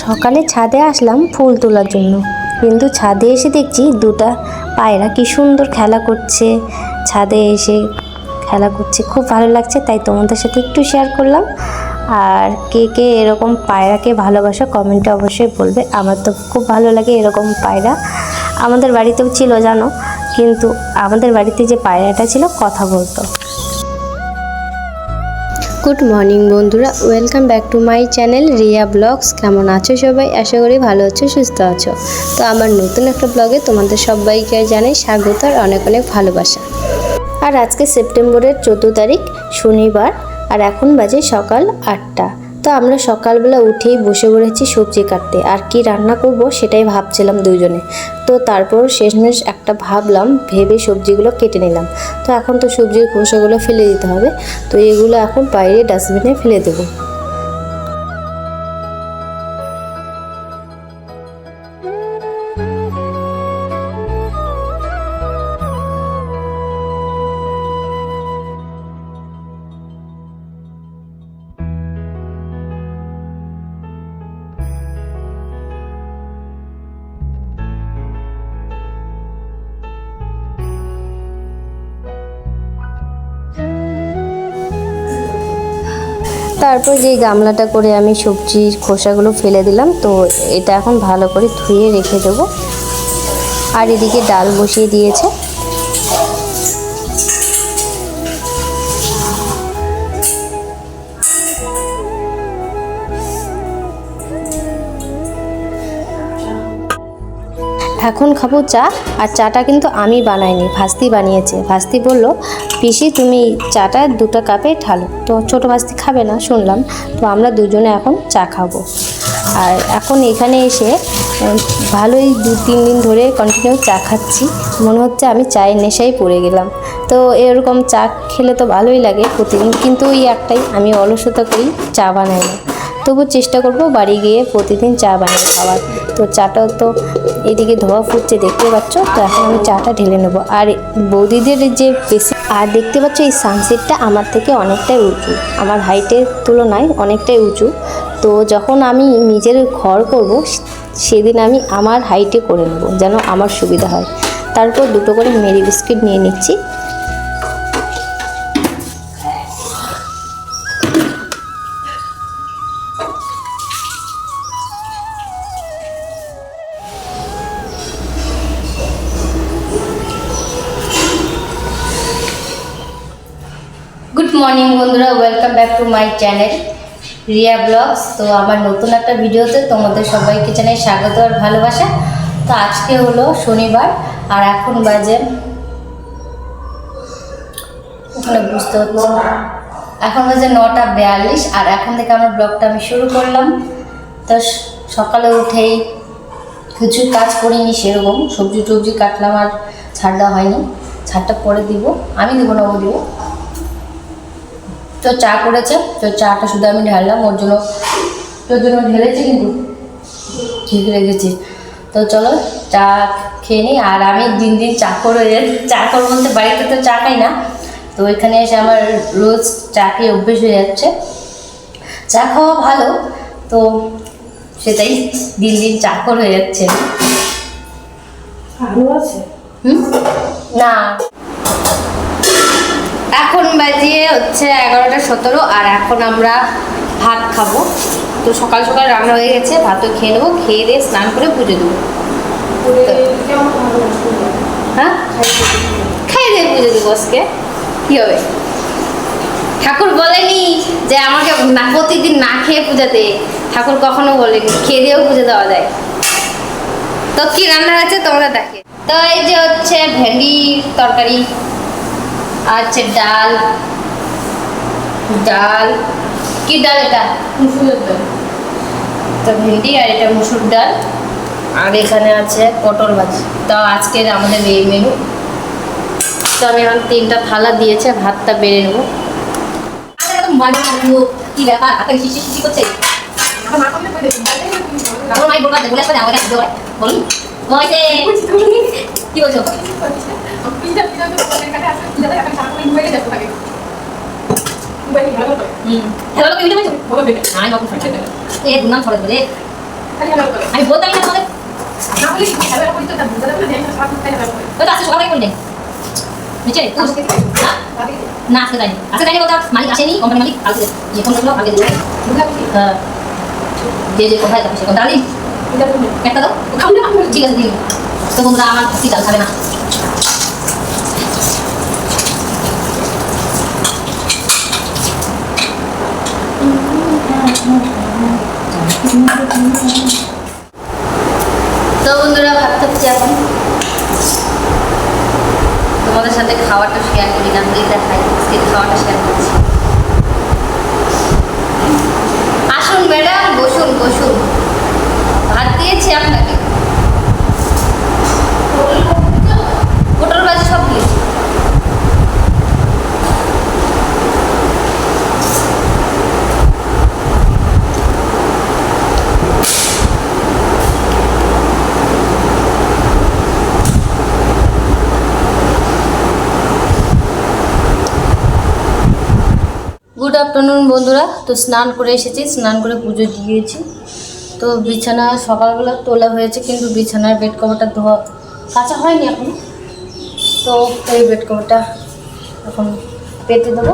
সকালে ছাদে আসলাম ফুল তোলার জন্য, কিন্তু ছাদে এসে দেখছি দুটা পায়রা কি সুন্দর খেলা করছে। ছাদে এসে খেলা করছে, খুব ভালো লাগছে, তাই তোমাদের সাথে একটু শেয়ার করলাম। আর কে কে এরকম পায়রাকে ভালোবাসা কমেন্টে অবশ্যই বলবে। আমার তো খুব ভালো লাগে এরকম পায়রা। আমাদের বাড়িতেও ছিল জানো, কিন্তু আমাদের বাড়িতে যে পায়রাটা ছিল কথা বলতো। গুড মর্নিং বন্ধুরা, welcome back to my channel Riya blogs. কেমন আছো সবাই? আশা করি ভালো আছো, সুস্থ আছো। তো আমার নতুন একটা ব্লগে তোমাদের সবাইকে জানাই স্বাগত আর অনেক অনেক ভালোবাসা। আর আজকে সেপ্টেম্বরের 14 তারিখ শনিবার, আর এখন বাজে সকাল 8টা। তো আমরা সকালবেলা উঠেই বসে পড়েছি সবজি কাটতে, আর কি রান্না করব সেটাই ভাবছিলাম দুজনে। তো তারপর শেষমেশ একটা ভাবলাম, ভেবে সবজিগুলো কেটে নিলাম। তো এখন তো সবজির খোসাগুলো ফেলে দিতে হবে, তো এগুলো এখন বাইরে ডাস্টবিনে ফেলে দেবো। তারপর যেই গামলাটা করে আমি সবজির খোসাগুলো ফেলে দিলাম, তো এটা এখন ভালো করে ধুয়ে রেখে দেবো। আর এদিকে ডাল বসিয়ে দিয়েছে। এখন খাবো চা, আর চাটা কিন্তু আমি বানাইনি, ভাস্তি বানিয়েছে। ভাস্তি বলল, পিসি তুমি চাটা 2টা কাপে ঢালো। তো ছোটো ভাস্তি খাবে না শুনলাম, তো আমরা দুজনে এখন চা খাবো। আর এখন এখানে এসে ভালোই 2-3 দিন ধরে কন্টিনিউ চা খাচ্ছি, মনে হচ্ছে আমি চায়ের নেশায় পড়ে গেলাম। তো এরকম চা খেলে তো ভালোই লাগে প্রতিদিন, কিন্তু ওই একটাই, আমি অলসতা করি, চা বানাই না। তবু চেষ্টা করব বাড়ি গিয়ে প্রতিদিন চা বানিয়ে খাওয়ার। তো চাটাও তো এদিকে ধোয়া ফুটছে, দেখতে পাচ্ছ। তো এখন আমি চাটা ঢেলে নেব। আর বৌদিদের যে বেশি, আর দেখতে পাচ্ছ এই সানসেটটা আমার থেকে অনেকটাই উঁচু, আমার হাইটের তুলনায় অনেকটাই উঁচু। তো যখন আমি নিজের ঘর করব, সেদিন আমি আমার হাইটে করে নেব, যেন আমার সুবিধা হয়। তারপর 2টো করে মেরি বিস্কিট নিয়ে নিচ্ছি। গুড মর্নিং বন্ধুরা, welcome back to my channel Riya blogs. তো আমার নতুন একটা ভিডিওতে তোমাদের সবাইকে জানাই স্বাগত আর ভালোবাসা। তো আজকে হলো শনিবার, আর এখন বাজে, ওখানে বুঝতে হচ্ছে, এখন বাজে 9টা 42। আর এখন থেকে আমার ব্লগটা আমি শুরু করলাম। তো সকালে উঠেই কিছু কাজ করিনি সেরকম, সবজি টবজি কাটলাম, আর ছাড় দেওয়া হয়নি। ছাড়টা পরে দিব, আমি দেবো না, ও দিব। তো চা করেছে, তো চাটা শুধু আমি ঢাললাম, ওর জন্য ঢেলেছি, কিন্তু ঠিক রেখেছি। তো চলো চা খেয়ে নিই। আর আমি দিন দিন চাকর বলতে বাড়িতে তো চা খাই না, তো এখানে এসে আমার রোজ চা খেয়ে অভ্যেস হয়ে যাচ্ছে। চা খাওয়া ভালো, তো সেটাই দিন দিন চাকর হয়ে যাচ্ছে। না, এখন বাজিয়ে হচ্ছে 11টা 17, আর এখন আমরা ভাত খাবো। তো সকাল সকাল রান্না হয়ে গেছে, ভাতও খেয়ে নেবো, খেয়ে দিয়ে স্নান করে পুজো দেবো। হ্যাঁ, খাইয়ে দিয়ে পুজো দেবো আজকে, কি হবে? ঠাকুর বলেনি যে আমাকে না প্রতিদিন না খেয়ে পূজাতে, ঠাকুর কখনো বলেনি, খেয়ে দিয়েও পুজো দেওয়া যায়। তো কি রান্না হয়েছে তোমরা দেখে। তো এই যে হচ্ছে ভেন্ডি তরকারি, আছে ডাল, কি ডাল? এটা মুসুরের ডাল। তো ভেন্ডি, আর এটা মুসুর ডাল, আর এখানে আছে পটল ভাজি। তো আজকের আমাদের এই মেনু। তো আমি এখন 3টা থালা দিয়েছে, ভাতটা বেড়ে নেবো। কি ব্যাপার, শিশি করছে? কি বলছো? আমি বলতাম না তোমাদের ওই তো আজকে সকালে বললেন নিচে না আজকে যাইনি বলতে মালিক আসেনি কোম্পানি মালিক কালকে যে ফোন করলো কালকে দেবে যে কোথায় যাবে সে কোন ডালি একটা দাও ঠিক আছে দিন তো বন্ধুরা আমার কি ডাল খাবে না তো বন্ধুরা ভাত খাচ্ছি এখন তোমাদের সাথে খাওয়াটা শেয়ার করি না হলে দেখাই আজকে খাওয়াটা শেয়ার করছি আসুন ম্যাডাম বসুন বসুন ভাত দিয়েছি আপনাকে পটল ভাজি সব দিয়েছি গুড আফটারনুন বন্ধুরা তো স্নান করে এসেছি স্নান করে পুজো দিয়েছি তো বিছানা সকালবেলা তোলা হয়েছে কিন্তু বিছানার বেড কভারটা ধোয়া কাঁচা হয়নি এখন তো এই বেড কভারটা এখন পেতে দেবো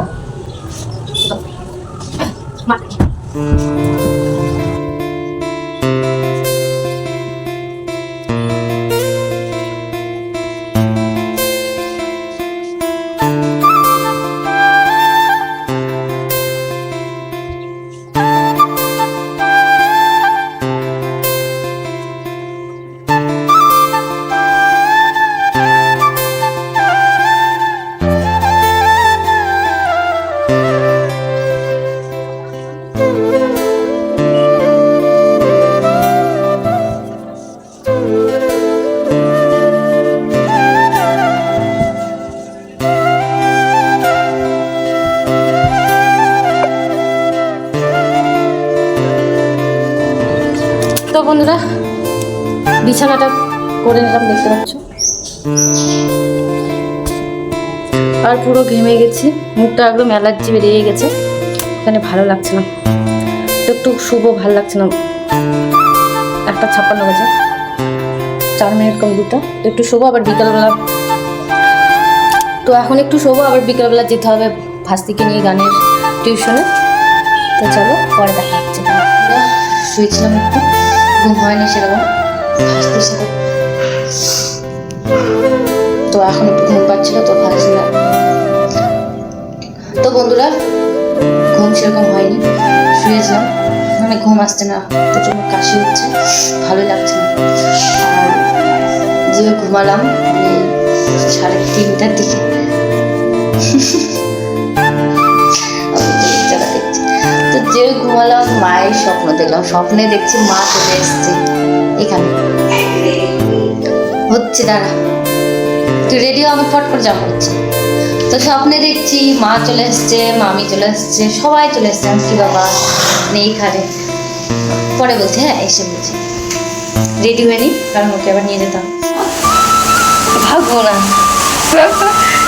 তো বন্ধুরা বিছানাটা করে নিলাম দেখতে পাচ্ছ আর পুরো ঘেমে গেছি মুখটা একদম অ্যালার্জি বেরিয়ে গেছে এখানে ভালো লাগছে না একটু শুভ ভালো লাগছে না 1:56 বাজে 4 মিনিট কমপ্লিটটা তো একটু শুভ আবার বিকালবেলা তো এখন একটু শুভ আবার বিকালবেলা যেতে হবে ভাস্তিকে নিয়ে গানের টিউশনে তো চলো পরে দেখা হচ্ছে শুয়েছিলাম একটু ঘুম হয়নি সেরকম ভাস্তির সাথে তো এখন একটু ঘুম পাচ্ছিল তো ভাসি না তো বন্ধুরা ঘুম সেরকম হয়নি শুয়েছিলাম মানে ঘুম আসছে না প্রচন্ড কাশি হচ্ছে ভালো লাগছে না আর যে ঘুমালাম 3:30টার দিকে তো যে ঘুমালাম মায়ের স্বপ্ন দেখলাম স্বপ্নে দেখছি মা চলে এসছে এখানে হচ্ছে দাঁড়া তুই রেডিও আমি ফট করে যাবো হচ্ছে তো স্বপ্নে দেখছি মা চলে এসছে মামি চলে এসছে সবাই চলে এসছে আমি কি বাবা এইখানে পরে বলছে হ্যাঁ এসে বলছি রেডি হয়নি কারণ ওকে আবার নিয়ে যেতাম ভাববো না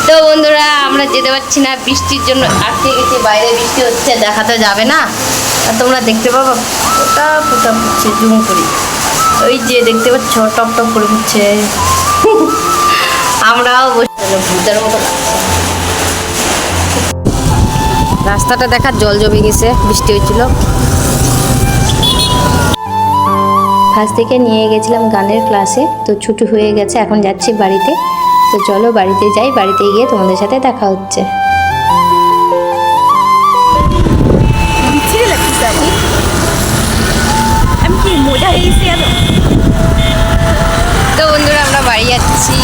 তো বন্ধুরা আমরা যেতে পারছি না বৃষ্টির জন্য আটকে গেছি বাইরে বৃষ্টি হচ্ছে দেখাতে যাবে না আর তোমরা দেখতে পাবো ওটা ফোটা পড়ছে জুম করি ওই যে দেখতে পাচ্ছ টপ টপ করে পড়ছে আমরাও বসে ভূতের মতো লাগছে রাস্তাটা দেখার জল জমে গেছে বৃষ্টি হয়েছিল ফার্স্ট থেকে নিয়ে গেছিলাম গানের ক্লাসে তো ছুটি হয়ে গেছে এখন যাচ্ছি বাড়িতে তো চলো বাড়িতে যাই বাড়িতে গিয়ে তোমাদের সাথে দেখা হচ্ছে তো বন্ধুরা আমরা বাড়ি যাচ্ছি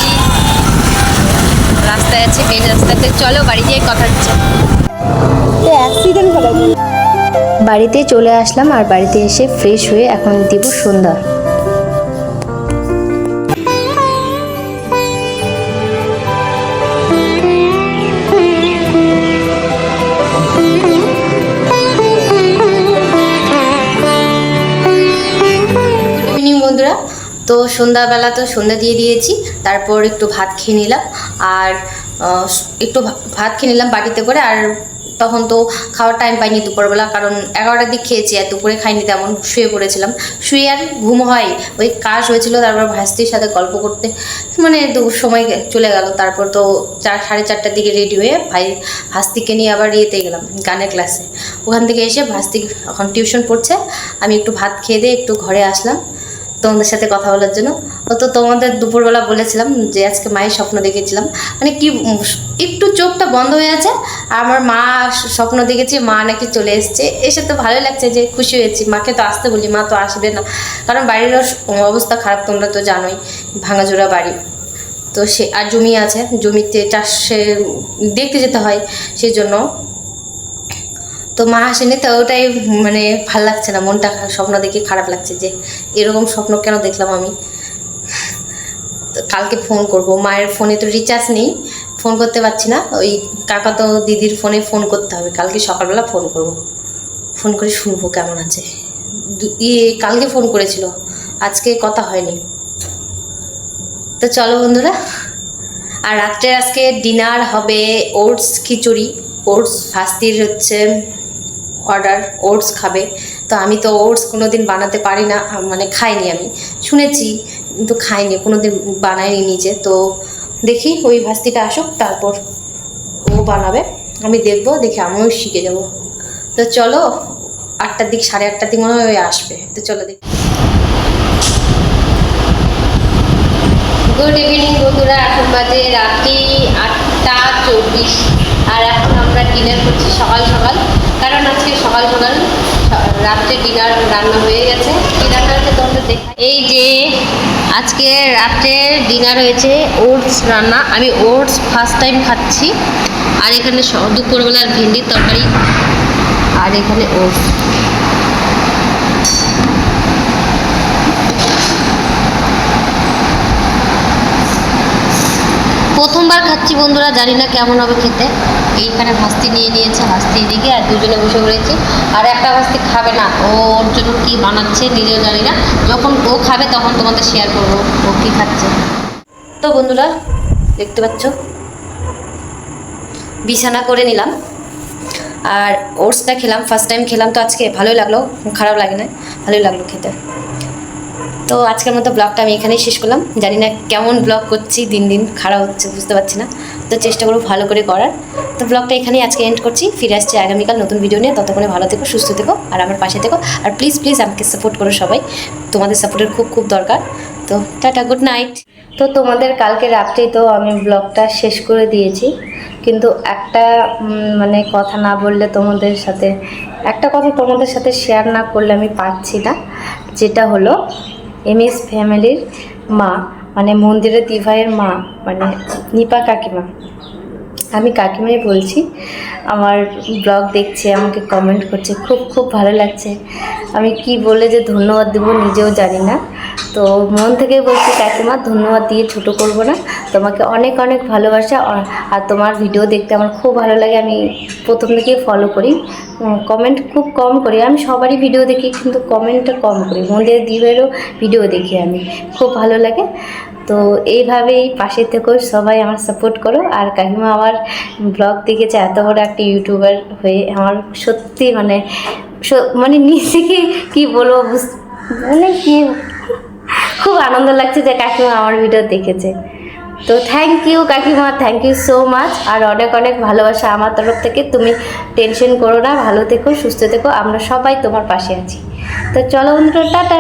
রাস্তায় আছে মেন রাস্তাতে চলো বাড়ি গিয়ে কথা হচ্ছে বাড়িতে চলে আসলাম আর বাড়িতে এসে ফ্রেশ হয়ে এখন দিব সন্ধ্যা বন্ধুরা তো সন্ধ্যাবেলা তো সন্ধ্যা দিয়ে দিয়েছি তারপর একটু ভাত খেয়ে নিলাম আর একটু ভাত খেয়ে নিলাম বাটিতে করে আর তখন তো খাওয়ার টাইম পাইনি দুপুরবেলা, কারণ 11টার দিক খেয়েছি আর দুপুরে খাইনি তেমন, শুয়ে পড়েছিলাম। শুয়ে আর ঘুম হয়, ওই কাজ হয়েছিল, তারপর ভাস্তির সাথে গল্প করতে মানে সময় চলে গেল। তারপর তো 4-4:30টার দিকে রেডি হয়ে ভাস্তিকে নিয়ে আবার ইয়েতে গেলাম গানের ক্লাসে। ওখান থেকে এসে ভাস্তি এখন টিউশন পড়ছে, আমি একটু ভাত খেয়ে দিয়ে একটু ঘরে আসলাম তোমাদের সাথে কথা বলার জন্য। তো তোমাদের দুপুরবেলা বলেছিলাম যে আজকে মায়ের স্বপ্ন দেখেছিলাম, মানে কি একটু চোখটা বন্ধ হয়ে আছে, আর আমার মা স্বপ্ন দেখেছি মা নাকি চলে এসছে। এসে তো ভালোই লাগছে, যে খুশি হয়েছি। মাকে তো আসতে বলি, মা তো আসবে না, কারণ বাড়িরও অবস্থা খারাপ, তোমরা তো জানোই, ভাঙাচোরা বাড়ি। তো সে আর জমি আছে, জমিতে চাষে দেখতে যেতে হয়, সেই জন্য তো মা আসেনি। তো ওটাই মানে ভাল লাগছে না, মনটা স্বপ্ন দেখে খারাপ লাগছে যে এরকম স্বপ্ন কেন দেখলাম আমি। তো কালকে ফোন করব, মায়ের ফোনে তো রিচার্জ নেই, ফোন করতে পারছি না। ওই কাকা তো দিদির ফোনে ফোন করতে হবে, কালকে সকালবেলা ফোন করব, ফোন করে শুনবো কেমন আছে। কালকে ফোন করেছিল, আজকে কথা হয়নি। তো চলো বন্ধুরা, আর রাত্রে আজকে ডিনার হবে ওটস খিচুড়ি। ওটস ভাস্তির হচ্ছে অর্ডার, ওটস খাবে। তো আমি তো ওটস কোনো দিন বানাতে পারি না, মানে খাইনি, আমি শুনেছি কিন্তু খাইনি, কোনো দিন বানাইনি নিজে। তো দেখি ওই ভাস্তিটা আসুক, তারপর ও বানাবে, আমি দেখবো, দেখি আমিও শিখে যাব। তো চলো, 8টার দিক 8:30টার দিক মনে হয় আসবে। তো চলো দেখি। গুড ইভিনিং বন্ধুরা, এখন বাজে রাত্রি 8:24, আর এখন আমরা ডিনার করছি সকাল সকাল, কারণ আজকে সকাল সকাল রাত্রে ডিনার রান্না হয়ে গেছে। কী রান্না হয়েছে তোমাদের দেখা, এই যে আজকে রাত্রে ডিনার হয়েছে ওটস রান্না। আমি ওটস ফার্স্ট টাইম খাচ্ছি। আর এখানে দুপুরবেলার ভেন্ডির তরকারি, আর এখানে ওটস। প্রথমবার খাচ্ছি বন্ধুরা, জানি না কেমন হবে খেতে। এইখানে ভাস্তি নিয়ে নিয়েছে, ভাস্তি এদিকে, আর দুজনে বসে পড়েছি। আর একটা ভাস্তি খাবে না, ওর জন্য কি বানাচ্ছে নিজেও জানি না, যখন ও খাবে তখন তোমাদের শেয়ার করবো ও কী খাচ্ছে। তো বন্ধুরা দেখতে পাচ্ছ, বিছানা করে নিলাম, আর ওটসটা খেলাম, ফার্স্ট টাইম খেলাম, তো আজকে ভালোই লাগলো, খারাপ লাগে না, ভালোই লাগলো খেতে। তো আজকের মতো ব্লগটা আমি এখানেই শেষ করলাম। জানি না কেমন ব্লগ করছি, দিন দিন খারাপ হচ্ছে, বুঝতে পারছি না, তো চেষ্টা করবো ভালো করে করার। তো ব্লগটা এখানেই আজকে এন্ড করছি, ফিরে আসছি আগামীকাল নতুন ভিডিও নিয়ে। ততক্ষণে ভালো থেকো, সুস্থ থেকো, আর আমার পাশে থেকো, আর প্লিজ প্লিজ আমাকে সাপোর্ট করো সবাই, তোমাদের সাপোর্টের খুব খুব দরকার। তো টাটা, গুড নাইট। তো তোমাদের কালকে রাত্রেই তো আমি ব্লগটা শেষ করে দিয়েছি, কিন্তু একটা মানে কথা না বললে তোমাদের সাথে, একটা কথা তোমাদের সাথে শেয়ার না করলে আমি পারছি না, যেটা হলো এমএস ফ্যামিলির মা, মানে মন্দিরের দিভাইয়ের মা, মানে নিপা কাকিমা। আমি কাকিমাই বলছি, আমার ব্লগ দেখছে, আমাকে কমেন্ট করছে, খুব খুব ভালো লাগছে। আমি কি বলে যে ধন্যবাদ দেবো নিজেও জানি না। তো মন থেকে বলছি কাকিমা, ধন্যবাদ দিয়ে ছোটো করব না, তোমাকে অনেক অনেক ভালোবাসা। আর তোমার ভিডিও দেখতে আমার খুব ভালো লাগে, আমি প্রথম থেকেই ফলো করি, কমেন্ট খুব কম করি, আমি সবারই ভিডিও দেখি কিন্তু কমেন্টটা কম করি, মন্দিরের দিভাইয়েরও ভিডিও দেখি আমি, খুব ভালো লাগে। তো এইভাবেই পাশে থেকো, সবাই আমার সাপোর্ট করো। আর কাকিমা আমার ব্লগ দেখেছে, এত বড় একটা ইউটিউবার হয়ে আমার সত্যি মানে মানে নিজেকে কী বলবো, মানে কি খুব আনন্দ লাগছে যে কাকিমা আমার ভিডিও দেখেছে। তো থ্যাংক ইউ কাকিমা, থ্যাংক ইউ সো মাচ, আর অনেক অনেক ভালোবাসা আমার তরফ থেকে। তুমি টেনশন করো না, ভালো থেকো, সুস্থ থেকো, আমরা সবাই তোমার পাশে আছি। তো চলো বন্ধুরা, টাটা।